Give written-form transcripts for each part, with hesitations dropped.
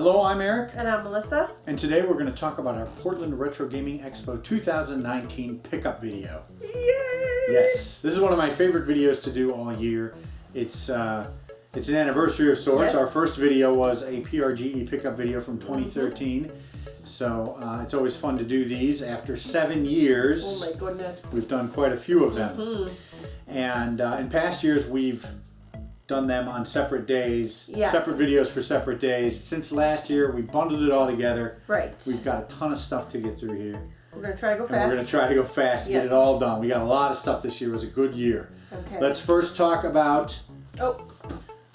Hello, I'm Eric. And I'm Melissa. And today we're going to talk about our Portland Retro Gaming Expo 2019 pickup video. Yay! Yes, this is one of my favorite videos to do all year. It's an anniversary of sorts. Yes. Our first video was a PRGE pickup video from 2013. So it's always fun to do these. After 7 years, oh my goodness, we've done quite a few of them. And in past years, we've done them on separate days, separate videos for separate days. Since last year, we bundled it all together. Right. We've got a ton of stuff to get through here. We're going to try to go fast. And we're going to try to go fast to get it all done. We got a lot of stuff this year. It was a good year. Okay. Let's first talk about the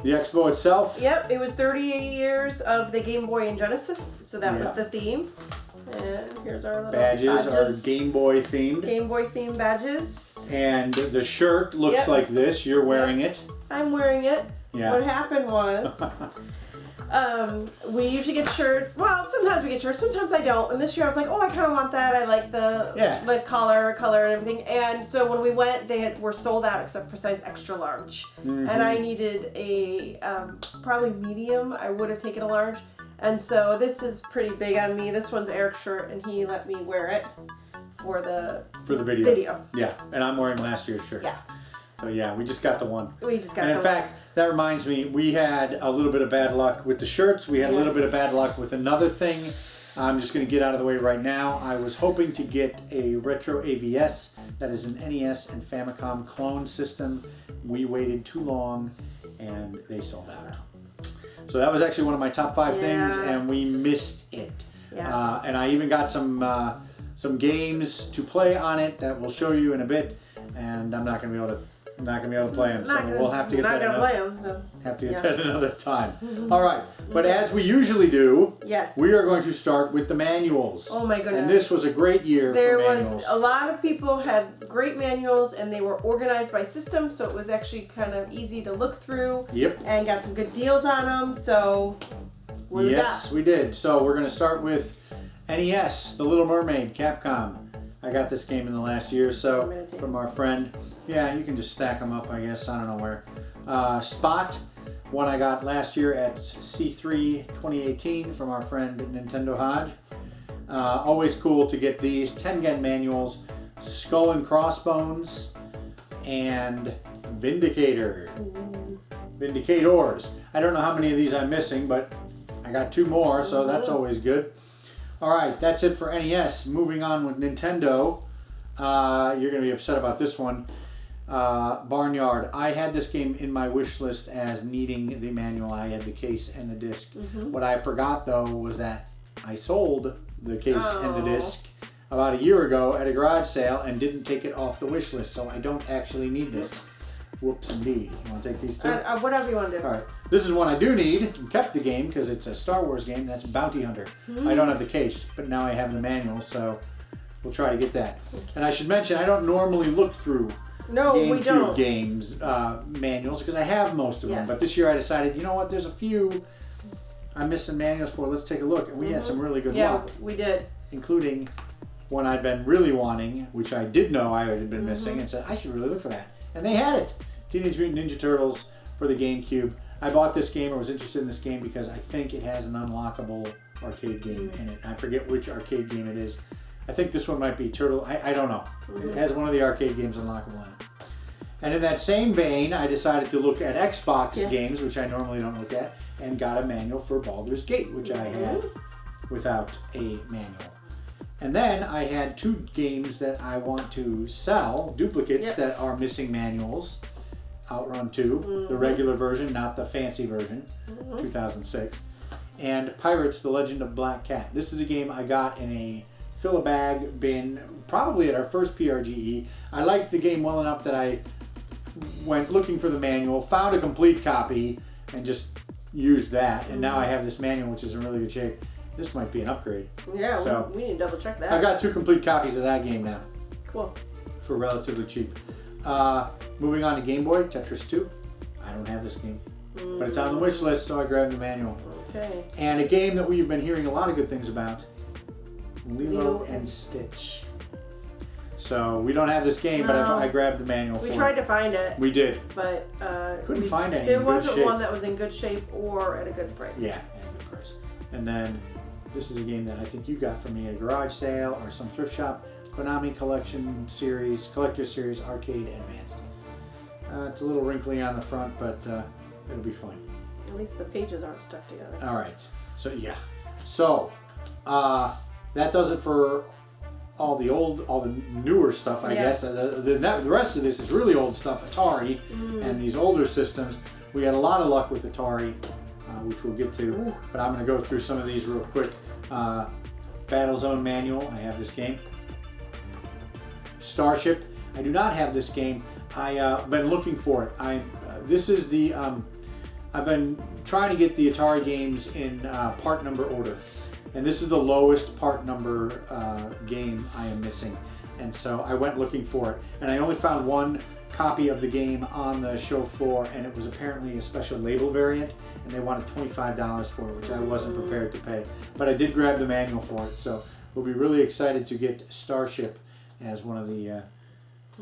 expo itself. Yep, it was 38 years of the Game Boy and Genesis, so that was the theme. And here's our little badges. Are Game Boy themed. Game Boy themed badges. And the shirt looks like this. You're wearing it. I'm wearing it. Yeah. What happened was, we usually get shirts. Well, sometimes we get shirts, sometimes I don't. And this year I was like, oh, I kind of want that. I like the color and everything. And so when we went, they were sold out except for size extra large. And I needed a probably medium. I would have taken a large. And so this is pretty big on me. This one's Eric's shirt, and he let me wear it for the video. Yeah, and I'm wearing last year's shirt. Yeah. So yeah, we just got the one. We just got and in fact, that reminds me, we had a little bit of bad luck with the shirts. We had a little bit of bad luck with another thing. I'm just going to get out of the way right now. I was hoping to get a Retro AVS, that is an NES and Famicom clone system. We waited too long, and they sold out. So that was actually one of my top 5 things, and we missed it. Yeah. And I even got some games to play on it that we'll show you in a bit, and I'm not going to be able to play them, so we'll have to get that another time. All right, but as we usually do, we are going to start with the manuals. Oh my goodness! And this was a great year for manuals. A lot of people had great manuals, and they were organized by system, so it was actually kind of easy to look through. Yep. And got some good deals on them. So what do we got? We did. So we're going to start with NES, The Little Mermaid, Capcom. I got this game in the last year or so from our friend. Yeah, you can just stack them up, I guess. I don't know where. Spot, one I got last year at C3 2018 from our friend Nintendo Hodge. Always cool to get these 10-gen manuals, Skull and Crossbones, and Vindicators. I don't know how many of these I'm missing, but I got 2 more, so that's always good. All right, that's it for NES. Moving on with Nintendo. You're going to be upset about this one. Barnyard. I had this game in my wish list as needing the manual. I had the case and the disc. What I forgot, though, was that I sold the case and the disc about a year ago at a garage sale and didn't take it off the wish list, so I don't actually need this. Whoops, indeed. You want to take these 2? Whatever you want to do. All right. This is one I do need and kept the game because it's a Star Wars game. That's Bounty Hunter. I don't have the case, but now I have the manual, so we'll try to get that. And I should mention, I don't normally look through GameCube games manuals because I have most of them. But this year I decided, you know what? There's a few I'm missing manuals for. Let's take a look. And we had some really good luck. Yeah, we did. Including one I'd been really wanting, which I did know I had been missing, and said, I should really look for that. And they had it. Teenage Mutant Ninja Turtles for the GameCube. I bought this game, or was interested in this game, because I think it has an unlockable arcade game in it. I forget which arcade game it is. I think this one might be Turtle. I don't know. It has one of the arcade games unlockable in it. And in that same vein, I decided to look at Xbox games, which I normally don't look at, and got a manual for Baldur's Gate, which I had without a manual. And then I had 2 games that I want to sell, duplicates that are missing manuals. Outrun 2, the regular version, not the fancy version, 2006. And Pirates, The Legend of Black Cat. This is a game I got in a fill-a-bag bin, probably at our first PRGE. I liked the game well enough that I went looking for the manual, found a complete copy, and just used that. And now I have this manual, which is in really good shape. This might be an upgrade. Yeah, so we need to double check that. I've got 2 complete copies of that game now. Cool. For relatively cheap. Moving on to Game Boy, Tetris 2. I don't have this game, but it's on the wish list, so I grabbed the manual. Okay. And a game that we've been hearing a lot of good things about, Lilo and Stitch. So we don't have this game, but I grabbed the manual for it. We tried to find it. We did. But couldn't find any there in good wasn't shape. one that was in good shape or at a good price. Yeah, at a good price. And then this is a game that I think you got for me at a garage sale or some thrift shop. Konami Collection Series, Collector Series Arcade Advanced. It's a little wrinkly on the front, but it'll be fine. At least the pages aren't stuck together. All right. So yeah. So that does it for all the newer stuff, I guess. The rest of this is really old stuff, Atari, and these older systems. We had a lot of luck with Atari, which we'll get to, but I'm going to go through some of these real quick. Battlezone Manual, I have this game. Starship, I do not have this game. I've been looking for it. This is the, I've been trying to get the Atari games in part number order. And this is the lowest part number game I am missing. And so I went looking for it. And I only found one copy of the game on the show floor, and it was apparently a special label variant, and they wanted $25 for it, which I wasn't prepared to pay. But I did grab the manual for it, so we'll be really excited to get Starship as one of the,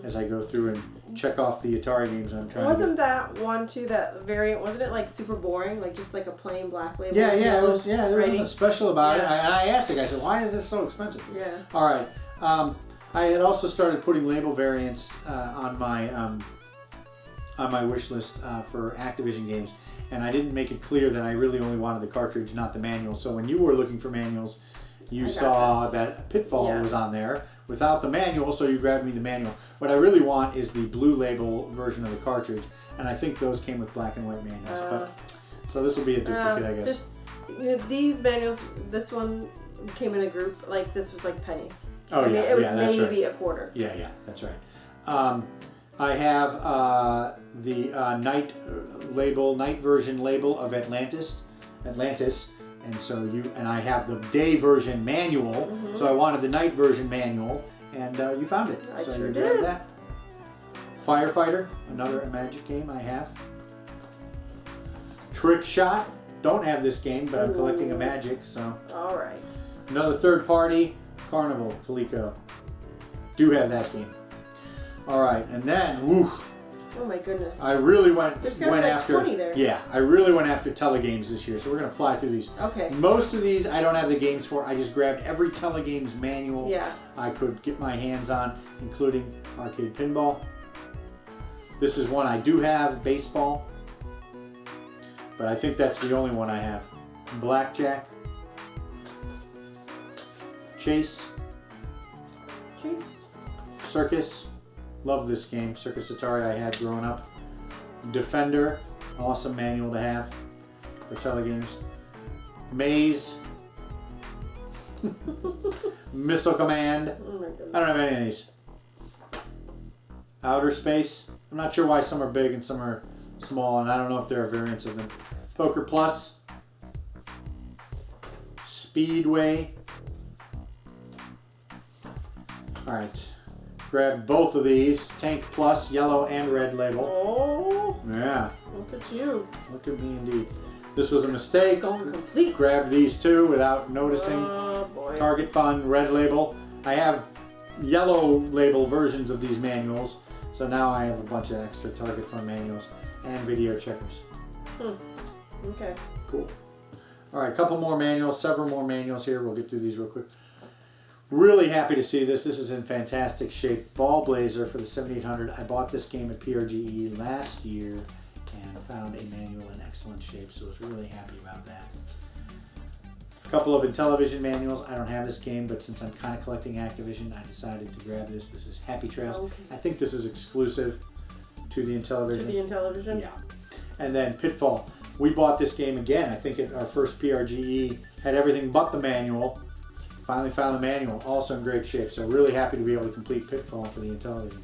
as I go through and check off the Atari games I'm trying Wasn't that one too, that variant, wasn't it like super boring? Like just like a plain black label? Yeah, there was nothing special about it. I asked the guy, I said, why is this so expensive? Yeah. All right. I had also started putting label variants on my wish list for Activision games, and I didn't make it clear that I really only wanted the cartridge, not the manual. So when you were looking for manuals, you saw that Pitfall was on there without the manual, so you grabbed me the manual. What I really want is the blue label version of the cartridge, and I think those came with black and white manuals. But so this will be a duplicate, I guess. These manuals, this one came in a group, like this was like pennies. Oh, I mean, it was maybe a quarter. Yeah, that's right. I have the night version label of Atlantis, and so I have the day version manual. So I wanted the night version manual, and you found it. I so sure you did. grabbed that. Firefighter, another Magic game I have. Trick Shot, don't have this game, but I'm collecting a Magic, so. All right. Another third party. Carnival, Coleco. Do have that game. All right, and then, oh my goodness. I really went like after 20 there. Yeah, I really went after telegames this year, so we're gonna fly through these. Okay. Most of these I don't have the games for. I just grabbed every telegames manual Yeah. I could get my hands on, including arcade pinball. This is one I do have, baseball, but I think that's the only one I have. Blackjack. Chase. Circus. Love this game. Circus Atari I had growing up. Defender. Awesome manual to have for telegames. Maze. Missile Command. Oh my goodness. I don't have any of these. Outer Space. I'm not sure why some are big and some are small, and I don't know if there are variants of them. Poker Plus. Speedway. Alright, grab both of these. Tank Plus, yellow and red label. Oh, Yeah, look at you. look at me indeed. This was a mistake. Going complete. Grabbed these two without noticing. Oh boy. Target Fun, red label. I have yellow label versions of these manuals, so now I have a bunch of extra Target Fun manuals and video checkers. Okay. Cool. Alright, a couple more manuals, several more manuals here. We'll get through these real quick. Really happy to see this. This is in fantastic shape. Ball Blazer for the 7800. I bought this game at PRGE last year and found a manual in excellent shape, so I was really happy about that. A couple of Intellivision manuals. I don't have this game, but since I'm kind of collecting Activision, I decided to grab this. This is Happy Trails. Okay. I think this is exclusive to the Intellivision. To the Intellivision? Yeah. And then Pitfall. We bought this game again. I think at our first PRGE. Had everything but the manual. Finally found the manual, also in great shape. So really happy to be able to complete Pitfall for the Intellivision.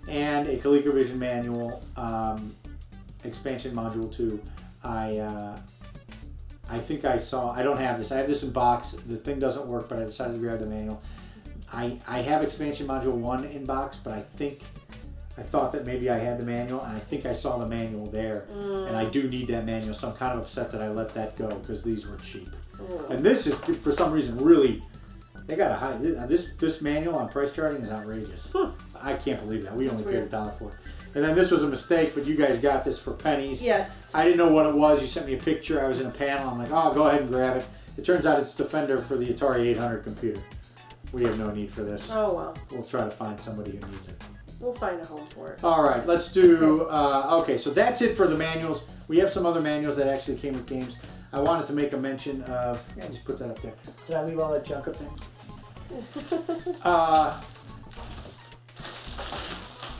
And a ColecoVision manual, expansion module 2. I think I saw, I don't have this. I have this in box. The thing doesn't work, but I decided to grab the manual. I have expansion module 1 in box, but I thought that maybe I had the manual, and I think I saw the manual there. And I do need that manual, so I'm kind of upset that I let that go because these were cheap. And this is, for some reason, really, they got a high, this manual on price charting is outrageous. I can't believe that. We only paid $1 for it. And then this was a mistake, but you guys got this for pennies. Yes. I didn't know what it was. You sent me a picture. I was in a panel. I'm like, oh, go ahead and grab it. It turns out it's Defender for the Atari 800 computer. We have no need for this. Oh, well. We'll try to find somebody who needs it. We'll find a home for it. All right, let's do, okay, so that's it for the manuals. We have some other manuals that actually came with games. I wanted to make a mention of, yeah, just put that up there. Did I leave all that junk up there?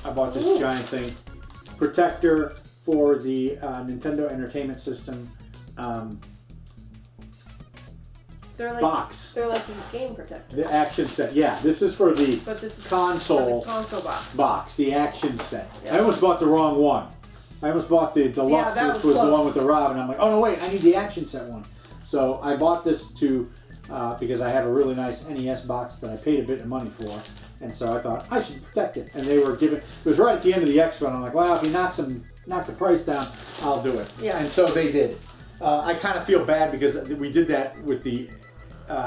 I bought this giant thing. Protector for the Nintendo Entertainment System they're like, box. They're like these game protectors. The action set. Yeah, this is for the console, box. The action set. Yeah. I almost bought the wrong one. I almost bought the deluxe, which was the one with the Rob, and I'm like, oh no, wait, I need the action set one. So I bought this because I have a really nice NES box that I paid a bit of money for. And so I thought, I should protect it. And they were giving, it was right at the end of the expo, and I'm like, well, if you knock the price down, I'll do it. Yeah. And so they did. I kind of feel bad because we did that with the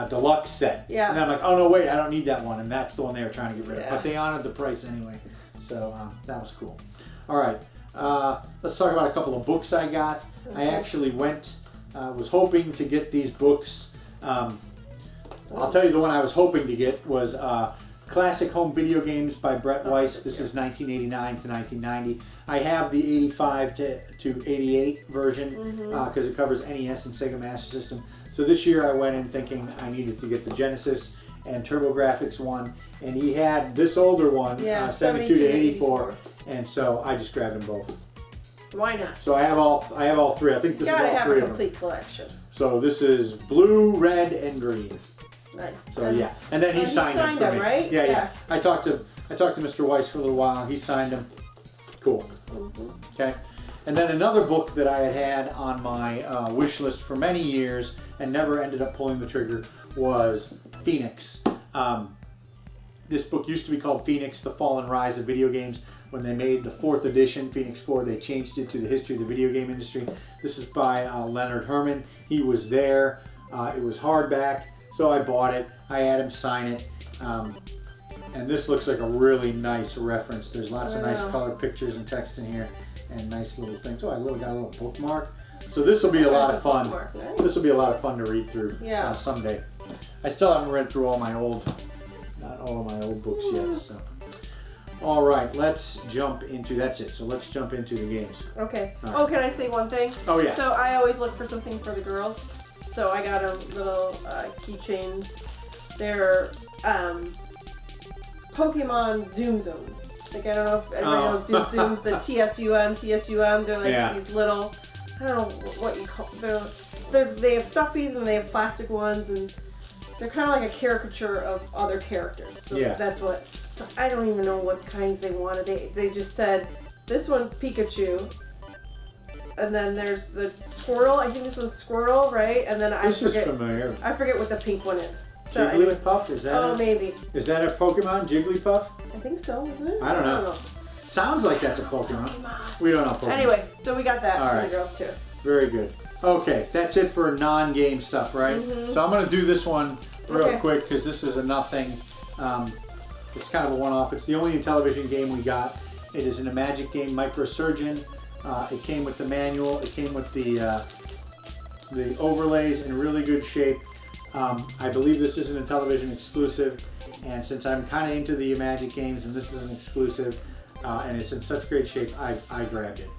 deluxe set. Yeah. And I'm like, oh no, wait, I don't need that one. And that's the one they were trying to get rid of. Yeah. But they honored the price anyway. So that was cool. All right. Let's talk about a couple of books I got. Okay. I actually was hoping to get these books. I'll tell you the one I was hoping to get was Classic Home Video Games by Brett Weiss. This is 1989 to 1990. I have the 85 to 88 version because it covers NES and Sega Master System. So this year I went in thinking I needed to get the Genesis and TurboGrafx one, and he had this older one, 72 to 84, and so I just grabbed them both. Why not? So I have all three. I think this is all three of them. Gotta have a complete collection. So this is blue, red, and green. Nice. So yeah, and then he signed them for me. Right? Yeah. I talked to Mr. Weiss for a little while. He signed them. Cool. Okay. And then another book that I had on my wish list for many years and never ended up pulling the trigger was Phoenix. This book used to be called Phoenix: The Fall and Rise of Video Games. When they made the 4th edition, Phoenix 4, they changed it to the history of the video game industry. This is by Leonard Herman. He was there. It was hardback, so I bought it. I had him sign it. And this looks like a really nice reference. There's lots of nice colored pictures and text in here and nice little things. Oh, I got a little bookmark. So this will be a lot of fun. Nice. This will be a lot of fun to read through someday. I still haven't read through not all of my old books yet. So. All right, let's jump into, that's it. So let's jump into the games. Okay. Right. Oh, can I say one thing? Oh, yeah. So I always look for something for the girls. So I got them little keychains. They're Pokemon Zoom Zooms. Like, I don't know if everybody knows Zoom Zooms, the TSUM. They're like these little, I don't know what you call them. They have stuffies and they have plastic ones, and they're kind of like a caricature of other characters. So that's what. So I don't even know what kinds they wanted. They just said, this one's Pikachu. And then there's the Squirtle. I think this one's Squirtle, right? And then this is familiar. I forget what the pink one is. So Jigglypuff? Is that maybe. Is that a Pokemon? Jigglypuff? I think so, isn't it? I don't know. Sounds like that's a Pokemon. We don't know Pokemon. Anyway, so we got that for the girls too. Very good. Okay, that's it for non-game stuff, right? So I'm going to do this one real quick because this is a nothing. It's kind of a one-off. It's the only Intellivision game we got. It is in a Magic game, Microsurgeon. It came with the manual. It came with the overlays in really good shape. I believe this is an Intellivision exclusive, and since I'm kind of into the Magic games and this is an exclusive, and it's in such great shape, I grabbed it.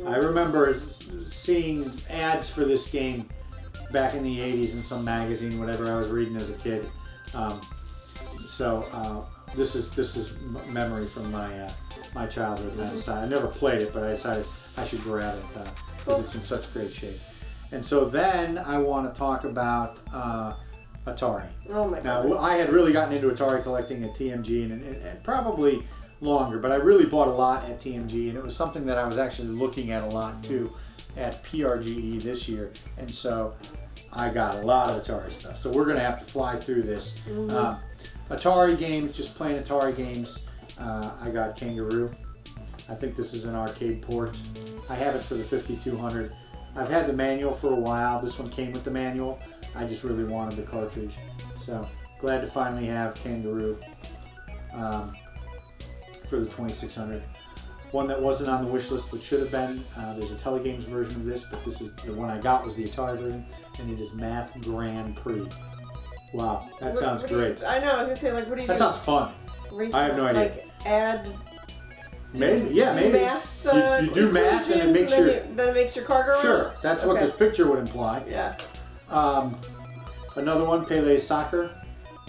I remember seeing ads for this game back in the 80s in some magazine, whatever I was reading as a kid. This is memory from my childhood. I never played it, but I decided I should grab it because it's in such great shape. And so then I want to talk about Atari. Oh my God! Now I had really gotten into Atari collecting at TMG and probably longer, but I really bought a lot at TMG, and it was something that I was actually looking at a lot too at PRGE this year, and so I got a lot of Atari stuff. So we're going to have to fly through this. Atari games, just plain Atari games. I got Kangaroo. I think this is an arcade port. I have it for the 5200. I've had the manual for a while. This one came with the manual. I just really wanted the cartridge. So glad to finally have Kangaroo for the 2600. one that wasn't on the wish list but should have been. There's a Telegames version of this, but this is the one I got was the Atari version, and it is Math Grand Prix. Wow, that sounds great. I know. I was gonna say, like, what do you do? That sounds fun. I have no idea. Like add. Maybe, yeah, maybe. Math, you do math and it makes then it makes your car go around? Sure, that's what this picture would imply. Yeah. Another one, Pele's Soccer.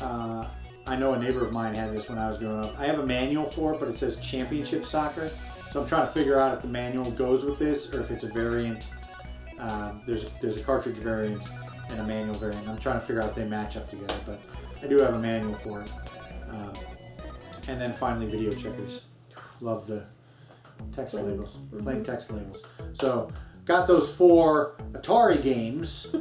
I know a neighbor of mine had this when I was growing up. I have a manual for it, but it says Championship Soccer. So I'm trying to figure out if the manual goes with this or if it's a variant. There's a cartridge variant and a manual variant. I'm trying to figure out if they match up together, but I do have a manual for it. And then finally, Video Checkers. Love the text labels, plain text labels. So got those 4 Atari games,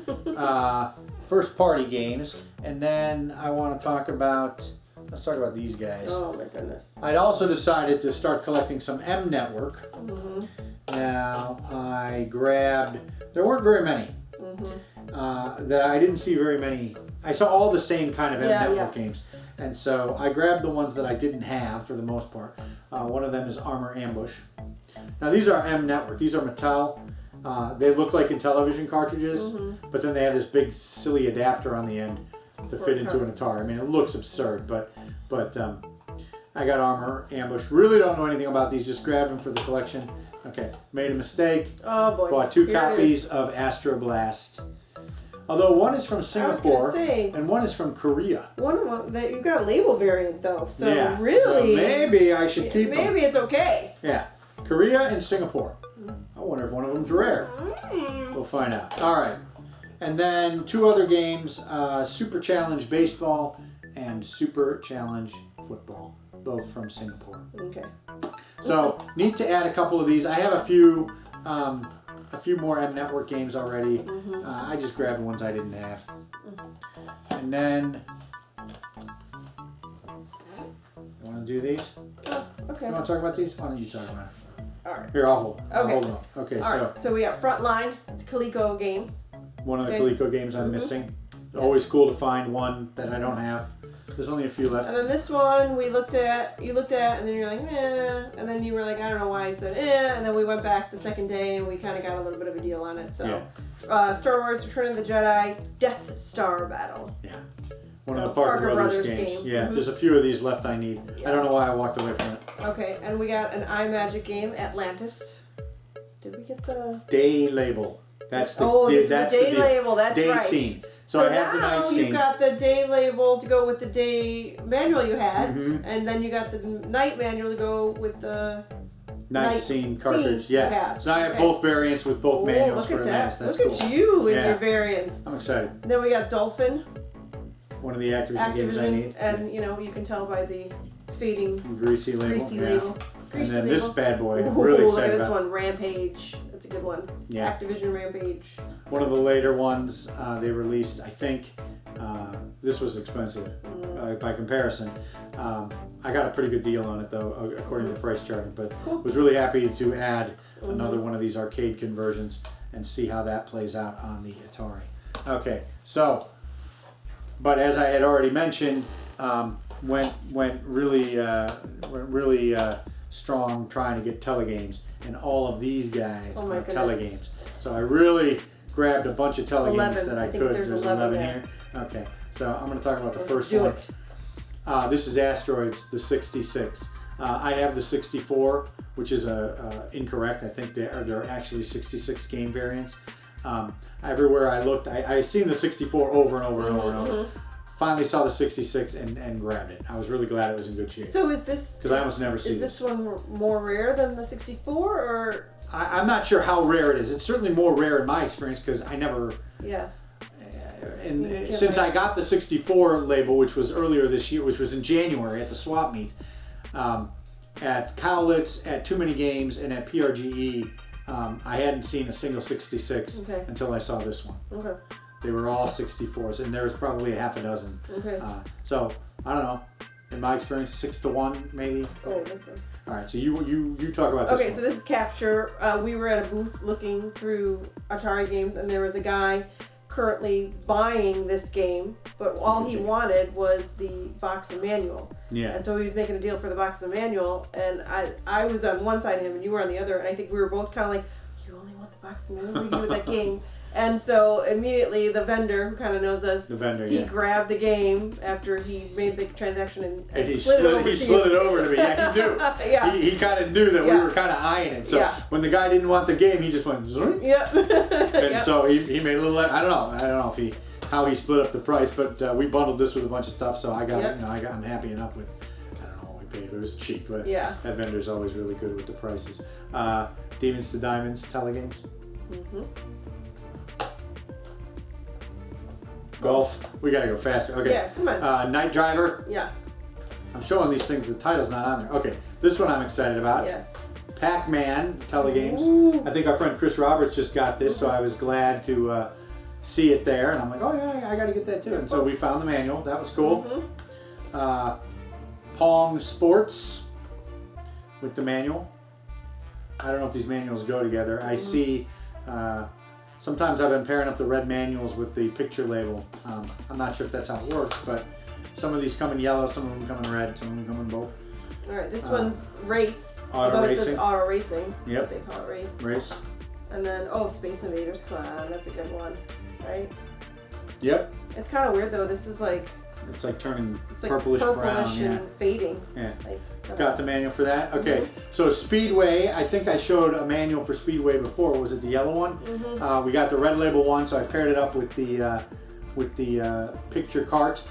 first party games, and then I want to talk about, let's talk about these guys. Oh my goodness. I'd also decided to start collecting some M Network. Now I grabbed, there weren't very many, that I didn't see very many. I saw all the same kind of M Network games. And so I grabbed the ones that I didn't have for the most part. One of them is Armor Ambush. Now these are M Network. These are Mattel. They look like Intellivision cartridges, but then they have this big silly adapter on the end to fit into an Atari. I mean, it looks absurd, but I got Armor Ambush. Really don't know anything about these. Just grabbed them for the collection. Okay, made a mistake. Oh boy. Bought 2 copies of Astro Blast. Although one is from Singapore and one is from Korea. One of them, you've got a label variant though, so So really, maybe I should keep them. Maybe it's okay. Yeah, Korea and Singapore. I wonder if one of them's rare. We'll find out. All right, and then 2 other games: Super Challenge Baseball and Super Challenge Football, both from Singapore. Okay. So need to add a couple of these. I have a few more M Network games already. I just grabbed the ones I didn't have. And then, you want to do these? Oh, okay. You want to talk about these? Why don't you talk about it? All right. Here, I'll hold them up. Okay, All right. So we got Frontline. It's a Coleco game. One of the Coleco games I'm missing. Always cool to find one that I don't have. There's only a few left. And then this one you looked at, and then you're like, eh. And then you were like, I don't know why I said eh. And then we went back the second day and we kind of got a little bit of a deal on it. So, Star Wars Return of the Jedi Death Star Battle. Yeah. One of the Parker Brothers games. Yeah, there's a few of these left I need. I don't know why I walked away from it. Okay, and we got an iMagic game, Atlantis. Did we get the... Day label. That's the this is the day label, that's day right. Scene. So I have the night scene. You've got the day label to go with the day manual you had, and then you got the night manual to go with the night scene cartridge. Yeah. So I have both variants with both manuals for Atlantis. Look at you and your variants. I'm excited. Then we got Dolphin. One of the Activision games I need. And you can tell by the fading greasy label. And then this bad boy, I'm really really excited excited about. about. This one, Rampage. That's a good one. Yeah. Activision Rampage. One of the later ones they released, I think, this was expensive by comparison. I got a pretty good deal on it though, according to the price chart, but was really happy to add another one of these arcade conversions and see how that plays out on the Atari. Okay, so, but as I had already mentioned, went really strong trying to get telegames, and all of these guys are telegames. So I really grabbed a bunch of telegames that I could. There's 11 here. Okay, so I'm going to talk about the first one. This is Asteroids, the 66. I have the 64, which is incorrect. I think there are actually 66 game variants. Everywhere I looked, I've seen the 64 over and over and over and over. Finally saw the 66 and grabbed it. I was really glad it was in good shape. So is this... Because I almost never see this. Is this one more rare than the 64, or... I'm not sure how rare it is. It's certainly more rare in my experience because I never... Yeah. And since I got the 64 label, which was earlier this year, which was in January at the swap meet, at Cowlitz, at Too Many Games, and at PRGE, I hadn't seen a single 66 until I saw this one. Okay. They were all 64s, and there was probably a half a dozen. Okay. So I don't know. In my experience, 6 to 1 maybe. Oh, this one. All right. So you talk about this. Okay, one. so this is Capture. We were at a booth looking through Atari games, and there was a guy currently buying this game, but all he wanted was the box and manual. Yeah. And so he was making a deal for the box and manual, and I was on one side of him and you were on the other, and I think we were both kind of like, you only want the box and manual, what do you do with that game? And so immediately the vendor, who kind of knows us, he grabbed the game after he made the transaction and he slid it over to me. Yeah, he knew. Yeah. He kind of knew that we were kind of eyeing it. So when the guy didn't want the game, he just went zoink. Yep. And so he made a little. I don't know if how he split up the price, but we bundled this with a bunch of stuff. So I got I'm happy enough with. I don't know what we paid, but it was cheap. But that vendor's always really good with the prices. Demons to Diamonds telegames. Mm-hmm. Golf. We gotta go faster. Okay. Yeah, come on. Night Driver. Yeah. I'm showing these things. The title's not on there. Okay. This one I'm excited about. Yes. Pac-Man telegames. Ooh. I think our friend Chris Roberts just got this, so I was glad to see it there. And I'm like, oh yeah, I gotta get that too. And so we found the manual. That was cool. Mm-hmm. Pong Sports with the manual. I don't know if these manuals go together. I see. Sometimes I've been pairing up the red manuals with the picture label. I'm not sure if that's how it works, but some of these come in yellow, some of them come in red, some of them come in both. All right, this one's race. Auto It says auto racing. Yep. They call it race. Race. And then, Space Invaders, come on, that's a good one, right? Yep. It's kind of weird though. This is like. It's like turning It's like purplish brown. And fading. Yeah. Like, got the manual for that. Okay. Mm-hmm. So Speedway, I think I showed a manual for Speedway before. Was it the yellow one? Mm-hmm. We got the red label one, so I paired it up with the picture cart.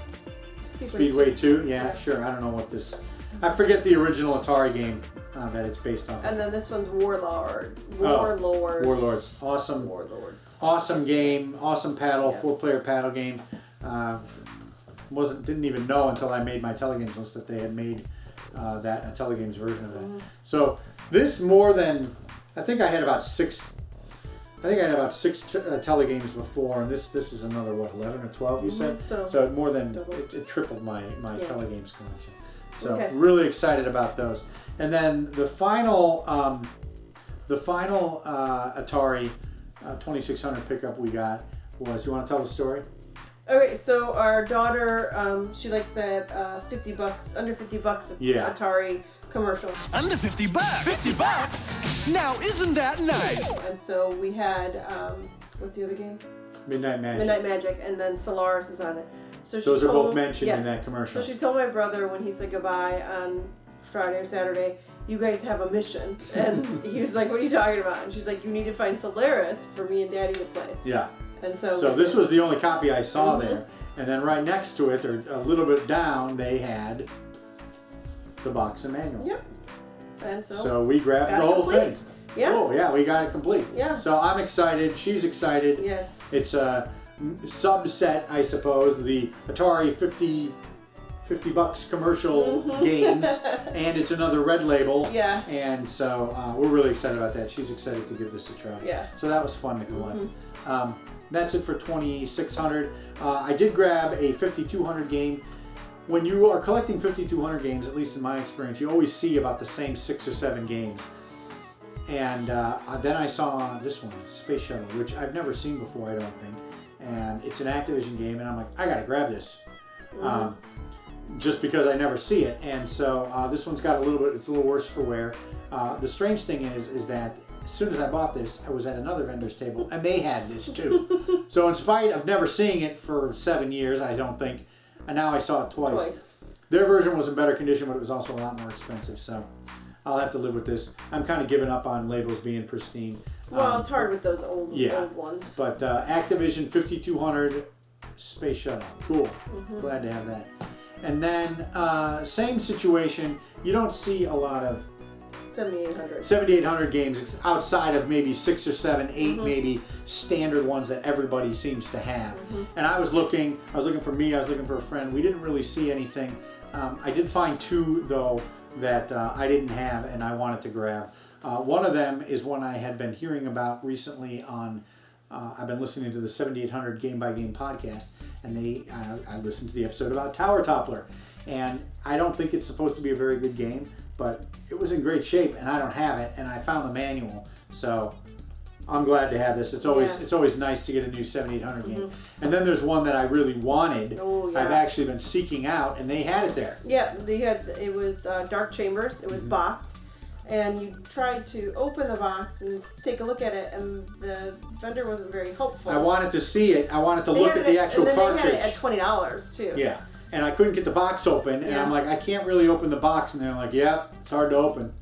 Speedway 2. Yeah, sure. I don't know what this. I forget the original Atari game that it's based on. And then this one's Warlords. Warlords. Awesome. Warlords. Awesome game. Awesome paddle. 4-player paddle game. Didn't even know until I made my telegames list that they had made a telegames version of that. Mm-hmm. So this I think I had about six telegames before, and this is another 11 or 12 you said. So more than it tripled my telegames collection. So really excited about those. And then the final Atari 2600 pickup we got was. You want to tell the story? Okay, so our daughter, she likes that $50, under $50 Atari commercial. Under $50? $50? Now isn't that nice? And so we had, what's the other game? Midnight Magic. Midnight Magic, and then Solaris is on it. So those are both mentioned in that commercial. So she told my brother when he said goodbye on Friday or Saturday, you guys have a mission. And he was like, what are you talking about? And she's like, you need to find Solaris for me and Daddy to play. Yeah. And so this was the only copy I saw there. And then right next to it, or a little bit down, they had the box and manual. Yep. And so we grabbed the whole thing. Yeah. Oh, yeah, we got it complete. Yeah. So I'm excited. She's excited. Yes. It's a subset, I suppose, the Atari $50 commercial games, and it's another red label. Yeah. And so we're really excited about that. She's excited to give this a try. Yeah. So that was fun to collect. That's it for 2600. I did grab a 5200 game. When you are collecting 5200 games, at least in my experience, you always see about the same 6 or 7 games. And then I saw this one, Space Shuttle, which I've never seen before, I don't think. And it's an Activision game, and I'm like, I gotta grab this. Just because I never see it. And so this one's got it's a little worse for wear. The strange thing is that as soon as I bought this, I was at another vendor's table, and they had this too. So in spite of never seeing it for 7 years, I don't think, and now I saw it twice. Their version was in better condition, but it was also a lot more expensive, so I'll have to live with this. I'm kind of giving up on labels being pristine. Well, it's hard with those old ones. But Activision 5200 Space Shuttle. Cool. Glad to have that. And then same situation. You don't see a lot of 7800 games outside of maybe 6 or 7, 8 maybe standard ones that everybody seems to have. And I was looking for me, I was looking for a friend. We didn't really see anything. I did find 2 though that I didn't have and I wanted to grab. One of them is one I had been hearing about recently on I've been listening to the 7800 Game by Game podcast, and I listened to the episode about Tower Toppler, and I don't think it's supposed to be a very good game, but it was in great shape, and I don't have it, and I found the manual, so I'm glad to have this. It's always nice to get a new 7800 game. And then there's one that I really wanted. Oh, yeah. I've actually been seeking out, and they had it there. Yeah, it was Dark Chambers. It was boxed, and you tried to open the box and take a look at it, and the vendor wasn't very helpful. I wanted to see it. I wanted to look at the actual cartridge. They had it at $20 too. Yeah, and I couldn't get the box open, and I'm like, I can't really open the box, and they're like, yeah, it's hard to open.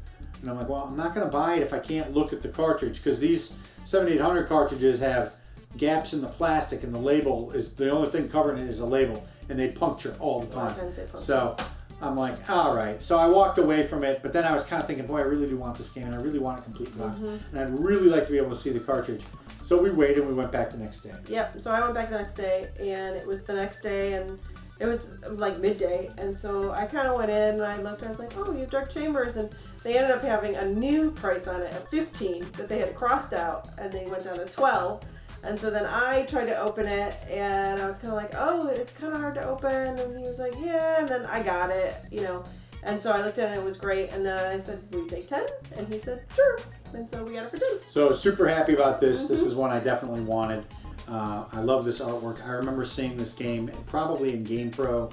And I'm like, well, I'm not going to buy it if I can't look at the cartridge, because these 7800 cartridges have gaps in the plastic, and the label is the only thing covering it is a label, and they puncture all the time. So I'm like, all right. So I walked away from it, but then I was kind of thinking, boy, I really do want this game, and I really want a complete box, and I'd really like to be able to see the cartridge. So we waited, and we went back the next day. Yep. So I went back the next day, and it was the next day, and it was like midday, and so I kind of went in and I looked. I was like, oh, you have Dark Chambers, and they ended up having a new price on it at $15 that they had crossed out, and they went down to $12. And so then I tried to open it, and I was kind of like, oh, it's kind of hard to open. And he was like, yeah. And then I got it, you know. And so I looked at it, and it was great. And then I said, will you take 10? And he said, sure. And so we got it for 10. So super happy about this. This is one I definitely wanted. I love this artwork. I remember seeing this game probably in GamePro,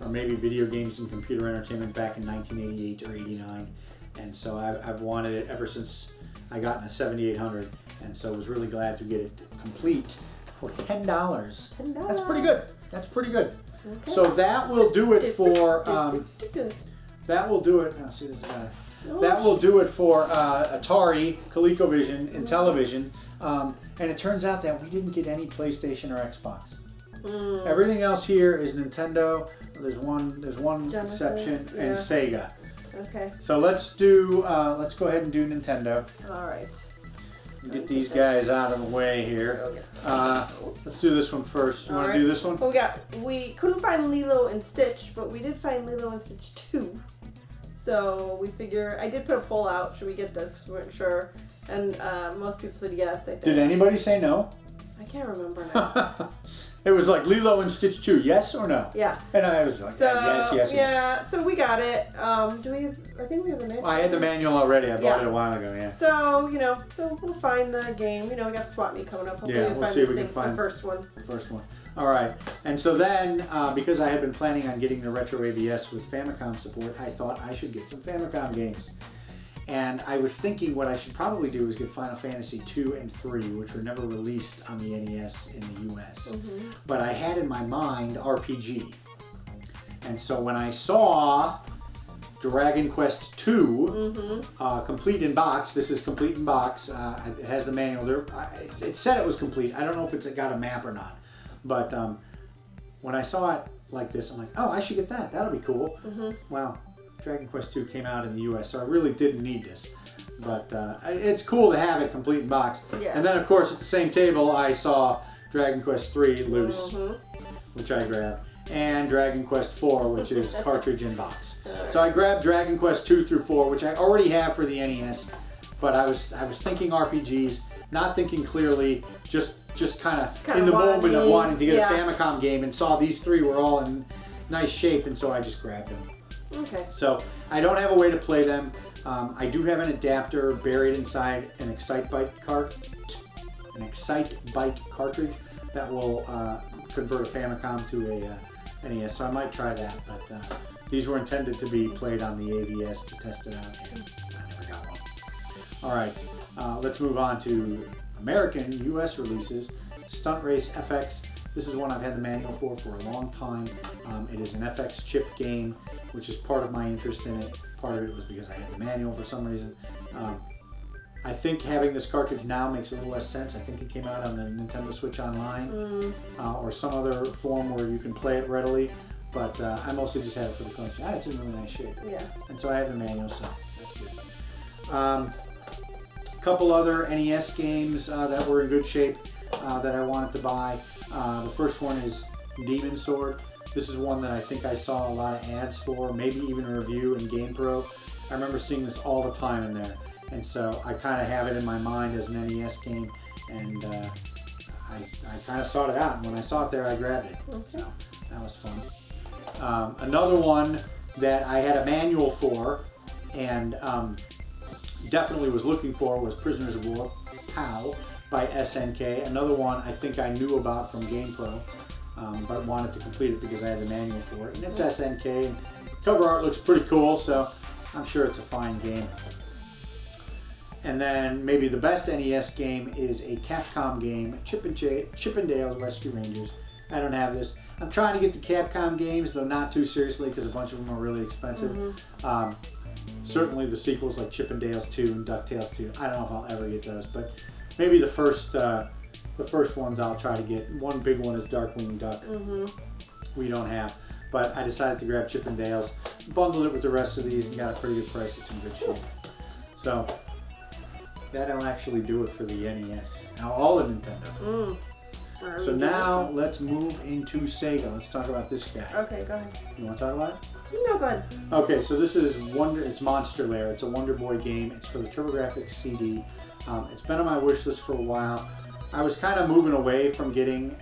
or maybe Video Games and Computer Entertainment back in 1988 or 89. And so I've wanted it ever since I got in a 7800. And so I was really glad to get it complete for $10. $10. That's pretty good. That's pretty good. Okay. So that will do it for that will do it. Oh, see this guy. That will do it for Atari, ColecoVision, and Television. And it turns out that we didn't get any PlayStation or Xbox. Everything else here is Nintendo. There's one Genesis, exception, and Sega. Okay. So let's go ahead and do Nintendo. All right. Get these guys out of the way here. Let's do this one first. You want to do this one? We couldn't find Lilo and Stitch, but we did find Lilo and Stitch 2. So we figure, I did put a poll out, should we get this, because we weren't sure. And most people said yes, I think. Did anybody say no? I can't remember now. It was like Lilo and Stitch 2, yes or no? Yeah. And I was like, yes. Yeah, so we got it. I think we have the manual. I had the manual already. I bought it a while ago, yeah. So, so we'll find the game. We got Swap Meet coming up. Hopefully we'll see if we can find the first one. The first one. All right. And so then, because I had been planning on getting the Retro ABS with Famicom support, I thought I should get some Famicom games. And I was thinking what I should probably do is get Final Fantasy 2 and 3, which were never released on the NES in the US. But I had in my mind RPG. And so when I saw Dragon Quest 2, complete in box, this is complete in box, it has the manual there. It said it was complete. I don't know if it's got a map or not. But when I saw it like this, I'm like, oh, I should get that. That'll be cool. Well, Dragon Quest 2 came out in the US, so I really didn't need this. But it's cool to have it complete in box. Yeah. And then, of course, at the same table, I saw Dragon Quest 3 loose, which I grabbed, and Dragon Quest 4, which is cartridge in box. So I grabbed Dragon Quest 2 through 4, which I already have for the NES, but I was thinking RPGs, not thinking clearly, just kind of in the moment of wanting to get a Famicom game, and saw these three were all in nice shape, and so I just grabbed them. Okay. So I don't have a way to play them. I do have an adapter buried inside an Excite-Byte cartridge that will convert a Famicom to a NES. So I might try that. But these were intended to be played on the ABS to test it out, and I never got one. All right, let's move on to American US releases. Stunt Race FX. This is one I've had the manual for a long time. It is an FX chip game, which is part of my interest in it. Part of it was because I had the manual for some reason. I think having this cartridge now makes a little less sense. I think it came out on the Nintendo Switch Online or some other form where you can play it readily. But I mostly just had it for the collection. It's in really nice shape. Yeah. And so I have the manual, so that's good. A couple other NES games that were in good shape that I wanted to buy. The first one is Demon Sword. This is one that I think I saw a lot of ads for, maybe even a review in GamePro. I remember seeing this all the time in there. And so I kind of have it in my mind as an NES game, and I kind of sought it out. And when I saw it there, I grabbed it. Okay. So that was fun. Another one that I had a manual for and definitely was looking for was Prisoners of War. Tau by SNK. Another one I think I knew about from GamePro, but wanted to complete it because I had the manual for it. And it's SNK. And cover art looks pretty cool, so I'm sure it's a fine game. And then maybe the best NES game is a Capcom game, Chippendales Rescue Rangers. I don't have this. I'm trying to get the Capcom games, though not too seriously because a bunch of them are really expensive. Certainly the sequels like Chippendales 2 and DuckTales 2. I don't know if I'll ever get those, but maybe the first ones I'll try to get. One big one is Darkwing Duck. We don't have. But I decided to grab Chippendales, bundled it with the rest of these, and got a pretty good price. It's in good shape. So that'll actually do it for the NES. Now all of Nintendo. So now let's move into Sega. Let's talk about this guy. Okay, go ahead. You want to talk about it? No, go ahead. Okay, so this is It's Monster Lair. It's a Wonder Boy game. It's for the TurboGrafx CD. It's been on my wish list for a while. I was kind of moving away from getting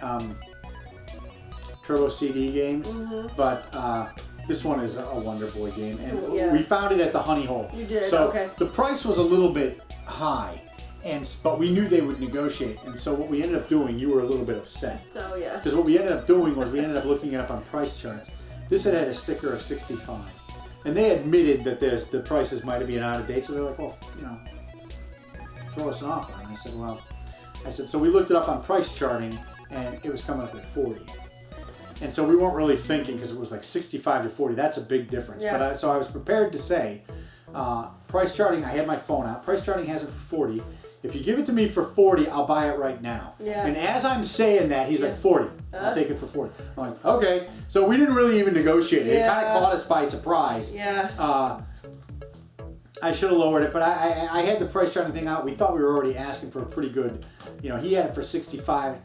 Turbo CD games, but this one is a Wonder Boy game, and we found it at the Honey Hole. You did, so okay. The price was a little bit high, but we knew they would negotiate, and so what we ended up doing, you were a little bit upset. Oh yeah. Because what we ended up doing was we ended up looking it up on price charts. This had a sticker of 65, and they admitted that the prices might have been out of date, so they're like, well, you know, throw us an offer. And I said, so we looked it up on price charting, and it was coming up at 40. And so we weren't really thinking, because it was like 65 to 40. That's a big difference. Yeah. But so I was prepared to say, price charting, I had my phone out. Price charting has it for 40. If you give it to me for 40, I'll buy it right now. Yeah. And as I'm saying that, he's like, 40. I'll take it for 40. I'm like, okay. So we didn't really even negotiate it. It kind of caught us by surprise. Yeah. I should have lowered it, but I had the price charting thing out. We thought we were already asking for a pretty good, you know, he had it for 65.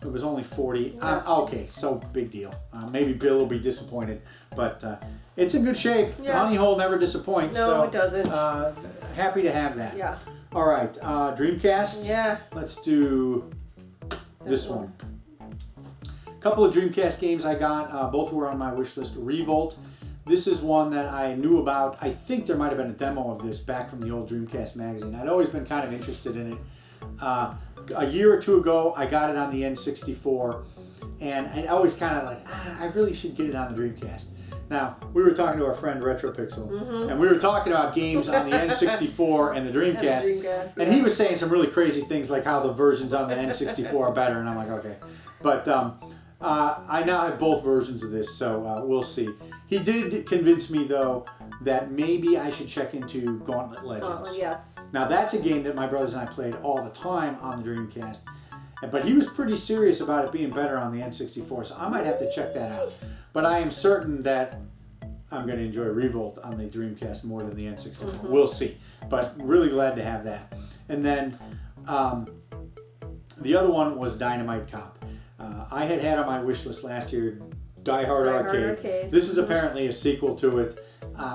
It was only 40. Yeah. Okay, so big deal. Maybe Bill will be disappointed, but it's in good shape. Yeah. Honey Hole never disappoints. No, so, it doesn't. Happy to have that. Yeah. All right, Dreamcast. Yeah. Let's do this one. A couple of Dreamcast games I got. Both were on my wish list. Revolt. This is one that I knew about. I think there might have been a demo of this back from the old Dreamcast magazine. I'd always been kind of interested in it. A year or two ago, I got it on the N64, and I always kind of like, I really should get it on the Dreamcast. Now, we were talking to our friend RetroPixel, and we were talking about games on the N64 and the Dreamcast, and he was saying some really crazy things like how the versions on the N64 are better, and I'm like, okay. But I now have both versions of this, so we'll see. He did convince me, though, that maybe I should check into Gauntlet Legends. Yes. Now, that's a game that my brothers and I played all the time on the Dreamcast, but he was pretty serious about it being better on the N64, so I might have to check that out. But I am certain that I'm going to enjoy Revolt on the Dreamcast more than the N64. We'll see. But really glad to have that. And then the other one was Dynamite Cop. I had on my wish list last year Die Hard Arcade. This is apparently a sequel to it.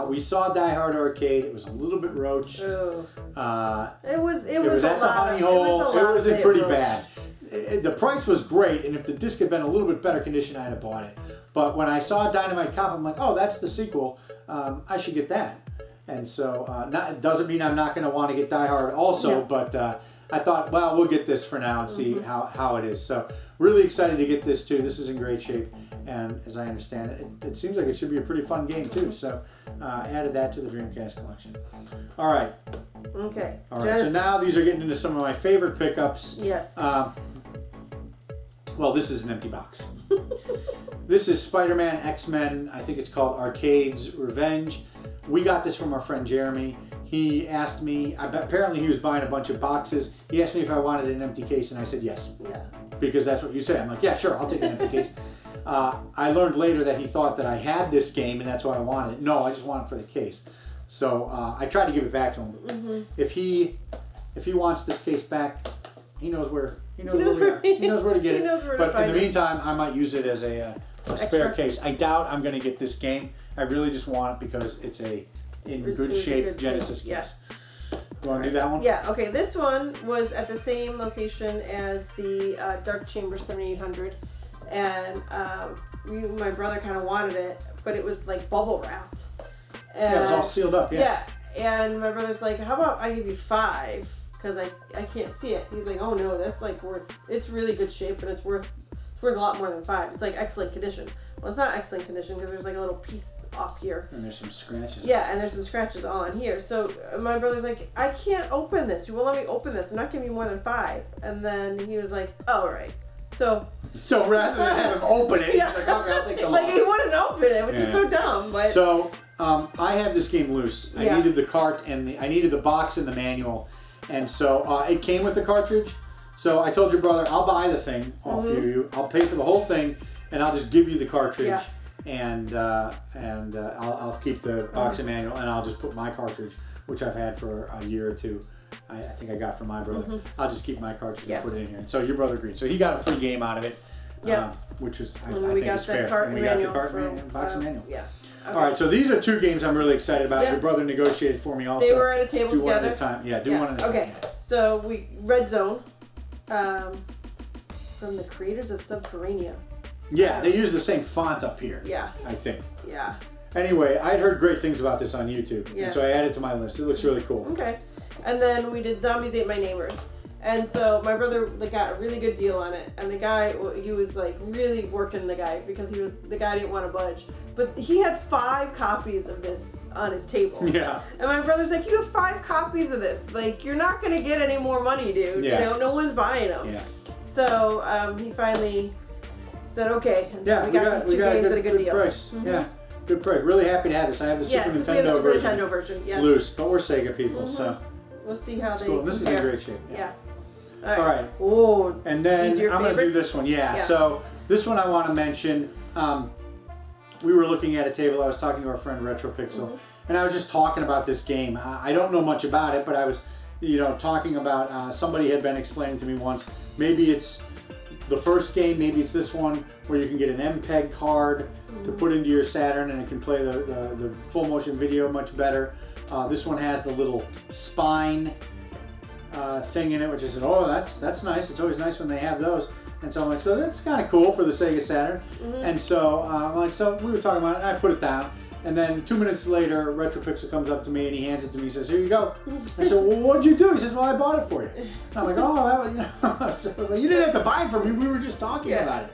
We saw Die Hard Arcade. It was a little bit roached. It was at the Honey Hole. It wasn't pretty bad. The price was great, and if the disc had been a little bit better condition, I'd have bought it. But when I saw Dynamite Cop, I'm like, oh, that's the sequel. I should get that. And so it doesn't mean I'm not going to want to get Die Hard also, but I thought, well, we'll get this for now and see how it is. So really excited to get this too. This is in great shape, and as I understand it, it seems like it should be a pretty fun game too. So added that to the Dreamcast collection. All right. Okay. All right. So now these are getting into some of my favorite pickups. Yes. Well, this is an empty box. This is Spider-Man X-Men. I think it's called Arcade's Revenge. We got this from our friend Jeremy. He asked me, apparently he was buying a bunch of boxes. He asked me if I wanted an empty case, and I said yes. Yeah. Because that's what you say. I'm like, yeah, sure, I'll take an empty case. I learned later that he thought that I had this game, and that's why I wanted it. No, I just want it for the case. So I tried to give it back to him. If he wants this case back, he knows where he knows where to get it. But in the meantime, I might use it as a spare case. I doubt I'm going to get this game. I really just want it because it's in good shape Genesis case. Yeah. You want to do that one? Yeah. Okay. This one was at the same location as the Dark Chamber 7800, and my brother kind of wanted it, but it was like bubble wrapped. And, yeah, it was all sealed up. Yeah. Yeah. And my brother's like, "How about I give you 5? because I can't see it. He's like, oh no, that's like it's really good shape and it's worth a lot more than 5. It's like excellent condition. Well, it's not excellent condition because there's like a little piece off here. And there's some scratches. Yeah, and there's some scratches all on here. So my brother's like, I can't open this. You won't let me open this. I'm not giving you more than 5. And then he was like, all right. So rather than have him open it, he's like, okay, I'll take the loss. Like he wouldn't open it, which is so dumb. But so I have this game loose. I needed the cart and I needed the box and the manual, and so it came with the cartridge. So I told your brother, I'll buy the thing off you. I'll pay for the whole thing, and I'll just give you the cartridge, and I'll keep the box and manual, and I'll just put my cartridge, which I've had for a year or two. I think I got from my brother. I'll just keep my cartridge and put it in here. And so your brother agreed. So he got a free game out of it, which was I think is fair. And we got the cart and box and manual. Yeah. Okay. All right, so these are 2 games I'm really excited about. Your brother negotiated for me also. They were at a table do together. One at a time. Yeah, do one at a time. Okay, so Red Zone, from the creators of Subterranea. Yeah, they use the same font up here. Yeah. I think. Yeah. Anyway, I'd heard great things about this on YouTube, Yeah. and so I added it to my list. It looks really cool. Okay. And then we did Zombies Ate My Neighbors. And so my brother got a really good deal on it. And the guy, he was like really working the guy because the guy didn't want to budge. But he had 5 copies of this on his table. Yeah. And my brother's like, you have 5 copies of this. Like, you're not going to get any more money, dude. Yeah. You know, no one's buying them. Yeah. So he finally said, okay. And so we got these 2 games at a good deal. Price. Yeah. Good price. Really happy to have this. I have the Super we have the Nintendo Super version. Nintendo version. Yeah. Loose, but we're Sega people, so. We'll see how they cool. This is in great shape. Yeah. All right. Oh. And then These are your I'm going to do favorites? this one. Yeah. So this one I want to mention. We were looking at a table. I was talking to our friend RetroPixel, and I was just talking about this game. I don't know much about it, but I was, talking about somebody had been explaining to me once. Maybe it's the first game. Maybe it's this one where you can get an MPEG card to put into your Saturn, and it can play the full motion video much better. This one has the little spine thing in it, which is, that's nice. It's always nice when they have those. And so I'm like, so that's kind of cool for the Sega Saturn. And so I'm like, so we were talking about it, and I put it down. And then 2 minutes later, RetroPixel comes up to me and he hands it to me. He says, here you go. I said, well, what'd you do? He says, well, I bought it for you. And I'm like, oh, that was, So I was like, you didn't have to buy it for me. We were just talking about it.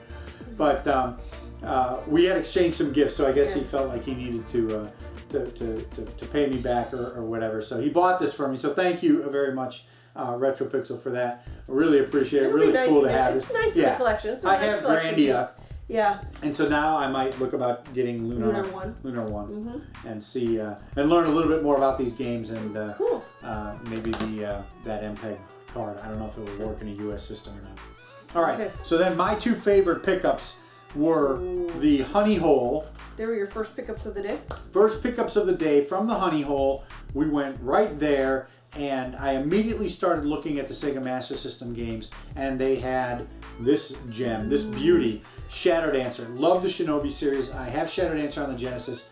But we had exchanged some gifts, so I guess he felt like he needed to pay me back or whatever. So he bought this for me. So thank you very much, RetroPixel, for that. I really appreciate it. Really cool to have it. It's nice in the collection. I have Grandia. Yeah. And so now I might look about getting Lunar 1 and see and learn a little bit more about these games and maybe that MPEG card. I don't know if it will work in a US system or not. All right. So then my 2 favorite pickups were the Honey Hole. They were your first pickups of the day? First pickups of the day from the Honey Hole. We went right there, and I immediately started looking at the Sega Master System games, and they had this gem, this beauty, Shadow Dancer. Love the Shinobi series. I have Shadow Dancer on the Genesis.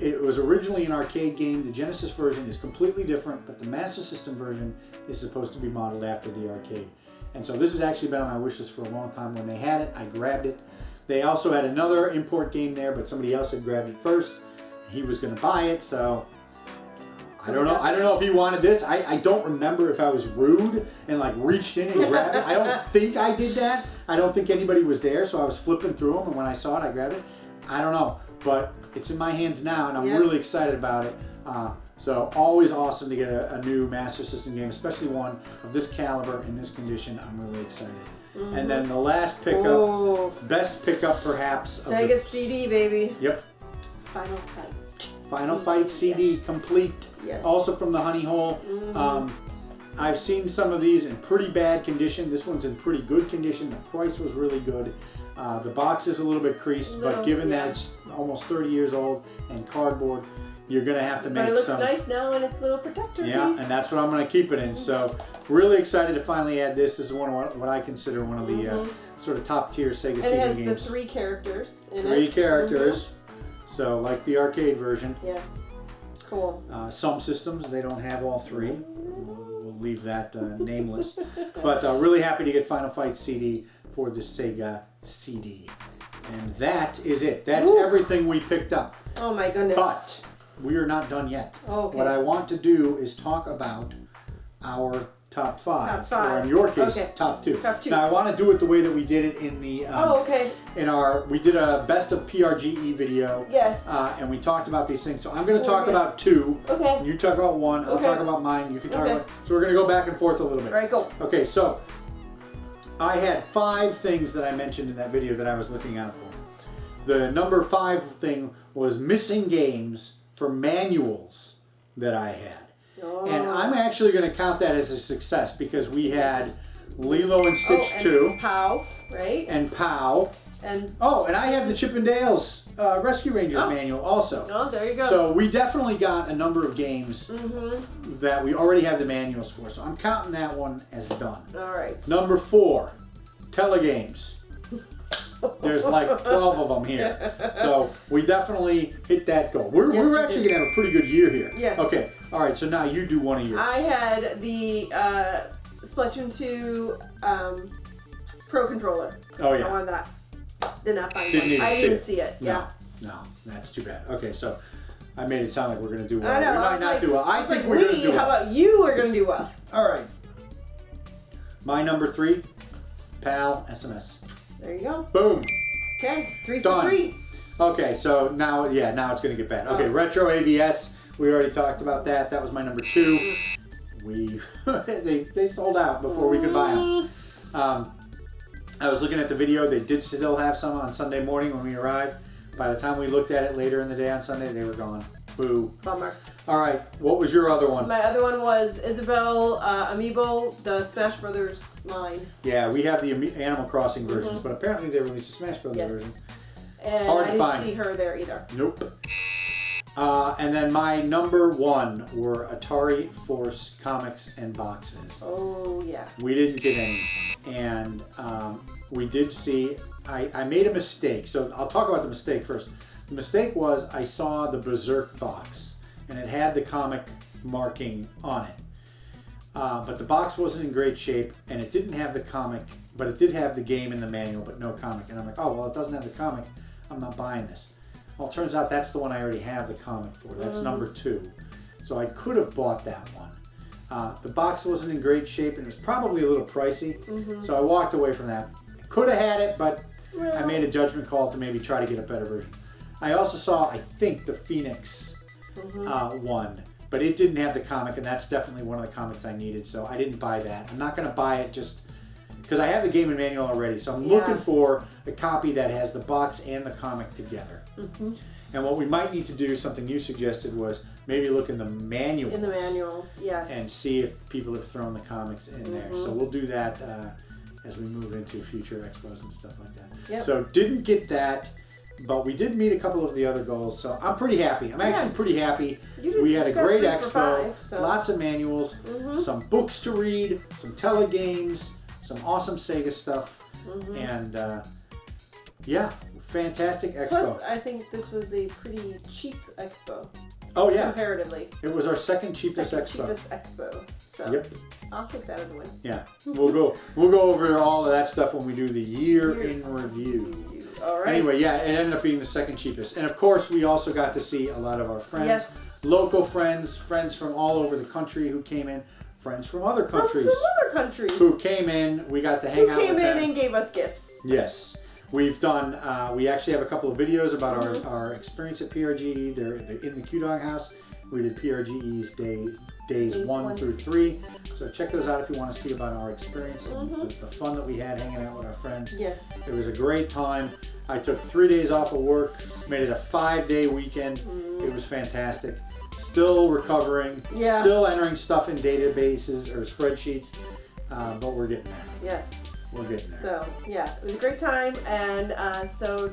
It was originally an arcade game. The Genesis version is completely different, but the Master System version is supposed to be modeled after the arcade. And so this has actually been on my wish list for a long time. When they had it, I grabbed it. They also had another import game there, but somebody else had grabbed it first. He was going to buy it, so I don't know. I don't know if he wanted this. I don't remember if I was rude and like reached in and grabbed it. I don't think I did that. I don't think anybody was there, so I was flipping through them, and when I saw it, I grabbed it. I don't know, but it's in my hands now, and I'm really excited about it. So always awesome to get a new Master System game, especially one of this caliber in this condition. I'm really excited. And then the last pickup, best pickup perhaps. Sega CD, baby. Yep. Final Fight. Final Fight CD complete. Yes. Also from the Honey Hole. I've seen some of these in pretty bad condition. This one's in pretty good condition. The price was really good. The box is a little bit creased, but given that it's almost 30 years old and cardboard, you're going to have to make some... But it looks nice now in its little protector piece. Yeah, and that's what I'm going to keep it in. So really excited to finally add this. This is one of what I consider one of the sort of top tier Sega CD games. And it has the 3 characters in it. 3 characters. So like the arcade version. Yes. Cool. Some systems, they don't have all 3. We'll leave that nameless. But really happy to get Final Fight CD for the Sega CD. And that is it. That's everything we picked up. Oh my goodness. But we are not done yet. Okay. What I want to do is talk about our top five. Top five. Or in your case, okay. top two. Top two. Now I want to do it the way that we did it in the. Okay. We did a best of PRGE video. Yes. And we talked about these things. So I'm going to talk about two. Okay. You talk about one. I'll talk about mine. You can talk about. So we're going to go back and forth a little bit. All right, go. Okay, so I had 5 things that I mentioned in that video that I was looking out for. The number 5 thing was missing games for manuals that I had. Oh. And I'm actually going to count that as a success because we had Lilo and Stitch 2. And POW, right? And POW. And I have the Chip and Dale's Rescue Rangers manual also. Oh, there you go. So we definitely got a number of games that we already have the manuals for. So I'm counting that one as done. All right. Number 4, telegames. There's like 12 of them here. So we definitely hit that goal. We're actually going to have a pretty good year here. Yes. Okay. All right. So now you do one of yours. I had the Splatoon 2 Pro Controller. Oh, yeah. I wanted that. Did not find Didn't one. even I see didn't it. see it. No. Yeah. No, that's too bad. Okay, so I made it sound like we're going to do well. I know. We might not do well. I think we're going to do well. How about you are going to do well? All right. My number 3, PAL SMS. There you go. Boom. Okay, 3 Done. for 3. Okay, so now it's going to get bad. Okay, Retro AVS. We already talked about that. That was my number 2. They sold out before we could buy them. I was looking at the video. They did still have some on Sunday morning when we arrived. By the time we looked at it later in the day on Sunday, they were gone. Boo. Bummer. All right, what was your other one? My other one was Isabelle Amiibo, the Smash Brothers line. Yeah, we have the Animal Crossing versions, but apparently they released a Smash Brothers version. And Hard to I find. didn't see her there either. Nope. And then my number 1 were Atari Force comics and boxes. Oh, yeah. We didn't get any. And we did see, I made a mistake. So I'll talk about the mistake first. The mistake was I saw the Berserk box and it had the comic marking on it. But the box wasn't in great shape and it didn't have the comic, but it did have the game in the manual, but no comic. And I'm like, oh, well, it doesn't have the comic. I'm not buying this. Well, it turns out that's the one I already have the comic for. That's number 2. So I could have bought that one. The box wasn't in great shape and it was probably a little pricey. So I walked away from that. Could have had it, but I made a judgment call to maybe try to get a better version. I also saw, I think, the Phoenix one, but it didn't have the comic, and that's definitely one of the comics I needed, so I didn't buy that. I'm not going to buy it just because I have the game and manual already, so I'm looking for a copy that has the box and the comic together. And what we might need to do, something you suggested, was maybe look in the manuals. In the manuals, yes. And see if people have thrown the comics in there. So we'll do that as we move into future expos and stuff like that. Yep. So didn't get that, but we did meet a couple of the other goals. So I'm pretty happy. I'm actually pretty happy. We had a great expo, lots of manuals, some books to read, some telegames, some awesome Sega stuff, and yeah, fantastic expo. Plus, I think this was a pretty cheap expo. Oh yeah, comparatively. It was our second cheapest expo. Cheapest expo. So yep. I'll take that as a win. Yeah, we'll go over all of that stuff when we do the year in review. All right. Anyway, yeah, it ended up being the second cheapest, and of course, we also got to see a lot of our friends, local friends, friends from all over the country who came in, friends from other countries, who came in. We got to hang out with them. Who came in and gave us gifts. Yes. We've done, we actually have a couple of videos about our experience at PRGE. They're in the QDawg house. We did PRGE's days 1 through 3. So check those out if you want to see about our experience and the fun that we had hanging out with our friends. Yes. It was a great time. I took 3 days off of work, made it a 5-day weekend. It was fantastic. Still recovering, still entering stuff in databases or spreadsheets, but we're getting there. Yes. We're getting there. So, yeah, it was a great time, and so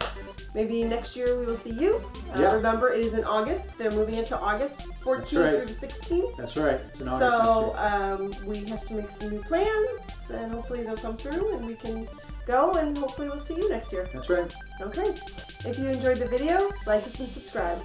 maybe next year we will see you. Remember, it is in August. They're moving into August 14th through the 16th. That's right. It's in August next year. We have to make some new plans, and hopefully they'll come through, and we can go, and hopefully we'll see you next year. That's right. Okay. If you enjoyed the video, like us and subscribe.